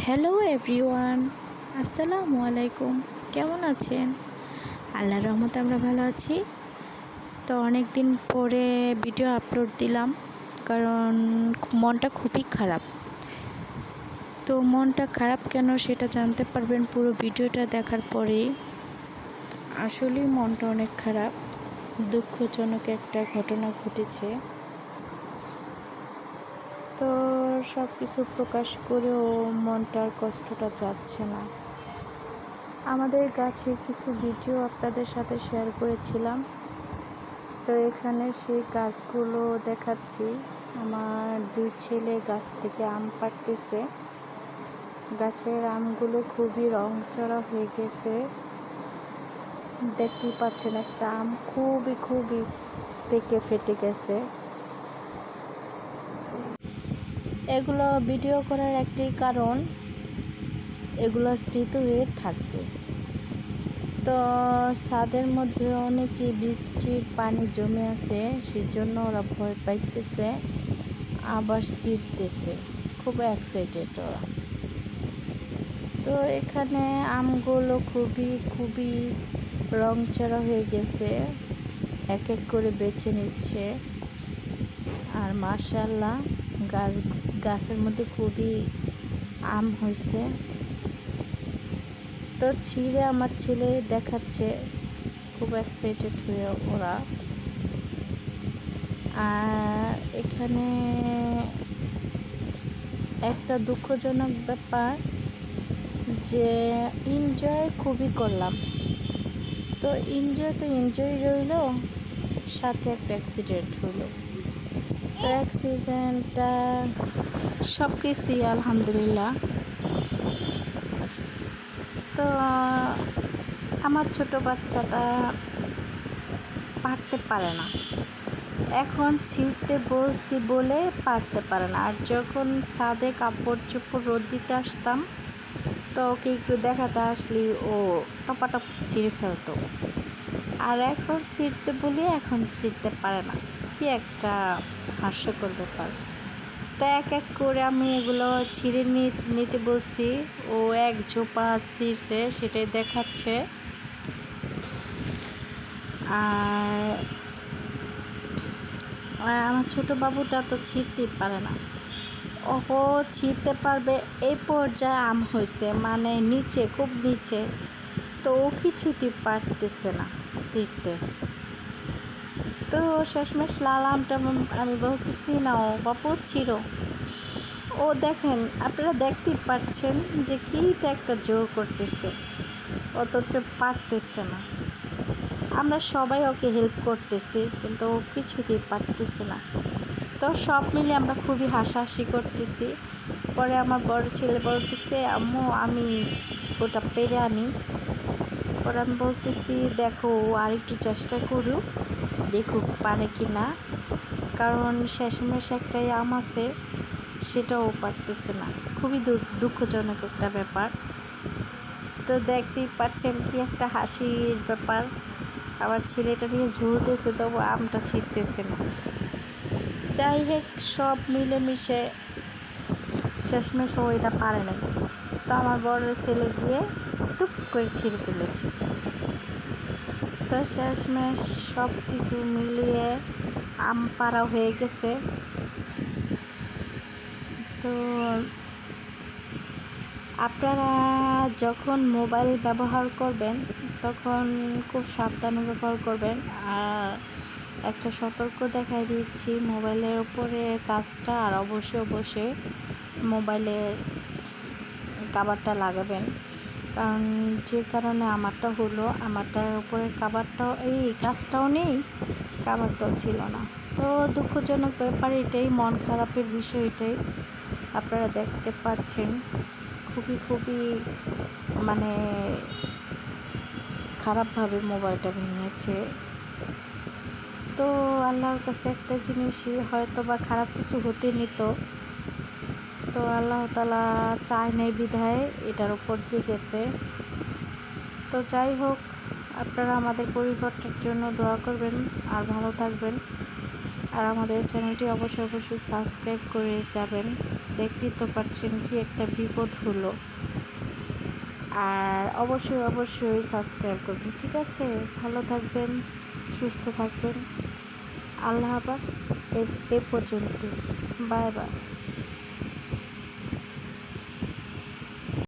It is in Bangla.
হ্যালো এভরিওয়ান, আসসালামু আলাইকুম। কেমন আছেন? আল্লাহর রহমতে আমরা ভালো আছি। তো অনেক দিন পরে ভিডিও আপলোড দিলাম, কারণ মনটা খুবই খারাপ। তো মনটা খারাপ কেন সেটা জানতে পারবেন পুরো ভিডিওটা দেখার পরেই। আসলেই মনটা অনেক খারাপ, দুঃখজনক একটা ঘটনা ঘটেছে। তো সব কিছু প্রকাশ করেও মনটার কষ্টটা যাচ্ছে না। আমাদের গাছের কিছু ভিডিও আপনাদের সাথে শেয়ার করেছিলাম। তো এখানে সেই গাছগুলো দেখাচ্ছি। আমার দুই ছেলে গাছ থেকে আম পাড়তেছে। গাছের আমগুলো খুবই রং চড়া হয়ে গেছে। দেখতেই পাচ্ছেন, একটা আম খুবই পেকে ফেটে গেছে। এগুলো ভিডিও করার একটি কারণ, এগুলো স্মৃতি হয়ে থাকবে। তো ছাদের মধ্যে অনেকই বৃষ্টির পানি জমে আছে, সেজন্য ওরা ভয় পাইতেছে, আবার ছিঁড়তেছে, খুব এক্সাইটেড ওরা। তো এখানে আমগুলো খুবই রংচড়া হয়ে গেছে, এক এক করে বেছে নিচ্ছে। আর মাশাআল্লাহ, গাছের মধ্যে খুবই আম হয়েছে। তো ছিঁড়ে আমার ছেলে দেখাচ্ছে, খুব এক্সাইটেড হয়ে ওরা। আর এখানে একটা দুঃখজনক ব্যাপার যে এনজয় খুবই করলাম। তো এনজয় রইল, সাথে একটা অ্যাক্সিডেন্ট হলো। তো অ্যাক্সিডেন্টটা সব কিছুই আলহামদুলিল্লাহ। তো আমার ছোট বাচ্চাটা পারতে পারে না, এখন ছিঁড়তে বলছি বলে পারতে পারে না। আর যখন ছাদে কাপড় চোপড় রোদ দিতে আসতাম, তো ওকে একটু দেখাতে আসলে ও টপাটপ ছিঁড়ে ফেলতো। আর এখন ছিঁড়তে বলি এখন ছিঁড়তে পারে না, কি একটা হাস্যকর ব্যাপার। তো এক এক করে আমি এগুলো ছিঁড়ে নিতে বলছি, ও এক ঝোপা ছিঁড়ছে, সেটাই দেখাচ্ছে। আর আমার ছোট বাবুটা তো ছিঁড়তেই পারে না। ও ছিঁড়তে পারবে এই পর্যায়ে আম হয়েছে, মানে নিচে, খুব নিচে। তো ও কিছুতেই পারতেছে না ছিঁড়তে। তো শেষমেশ লাল আমটা আমি বলতেছি, না ও বাবু ছিঁড়ো। ও দেখেন, আপনারা দেখতেই পাচ্ছেন যে কীটা একটা জোর করতেছে, অথচ পারতেছে না। আমরা সবাই ওকে হেল্প করতেছি, কিন্তু ও কিছুতেই পারতেছে না। তো সব মিলে আমরা খুবই হাসাহাসি করতেছি। পরে আমার বড় ছেলে বলতেছে, আম্মু আমি ওটা পেরে আনি। পরে আমি বলতেছি, দেখো ও আরেকটু চেষ্টা করুক, দেখুক পারে কি না, কারণ শেষমেশ একটাই আম আছে, সেটাও পারতেছে না। খুবই দুঃখজনক একটা ব্যাপার। তো দেখতেই পাচ্ছেন কি একটা হাসির ব্যাপার। আবার ছেলেটা নিয়ে ঝুলতেছে, তবু আমটা ছিঁড়তেছে না। যাই হোক, সব মিলেমিশে শেষমেশ ওইটা পারে নাই। তো আমার বড় ছেলে গিয়ে টুক করে ছিঁড়ে ফেলেছে। তো শেষমেশ সব কিছু মিলিয়ে আম পাড়া হয়ে গেছে। তো আপনারা যখন মোবাইল ব্যবহার করবেন, তখন খুব সাবধানে ব্যবহার করবেন। আর একটা সতর্ক দেখাই দিচ্ছি, মোবাইলের উপরে কাজটা আর অবশ্যই মোবাইলের কভারটা লাগাবেন। কারণ যে কারণে আমারটা হলো, আমারটার উপরে কভারটাও, এই কাজটাও নেই, কভারটাও ছিল না। তো দুঃখজনক ব্যাপার এটাই, মন খারাপের বিষয় এটাই। আপনারা দেখতে পাচ্ছেন খুবই মানে খারাপভাবে মোবাইলটা ভেঙেছে। তো আল্লাহর কাছে একটা জিনিসই, হয়তো বা খারাপ কিছু হতে নিত, তো আল্লাহ তাআলা চায় নাই বিধায় এটার উপর দিয়ে গেছে। তো যাই হোক, আপনারা আমাদের পরিবারটার জন্য দোয়া করবেন আর ভালো থাকবেন। আর আমাদের চ্যানেলটি অবশ্যই সাবস্ক্রাইব করে যাবেন। দেখতেই তো পাচ্ছেন কি একটা বিপদ হলো। আর অবশ্যই সাবস্ক্রাইব করবেন, ঠিক আছে? ভালো থাকবেন, সুস্থ থাকবেন। আল্লাহ হাফেজ। এ পর্যন্ত। Bye bye.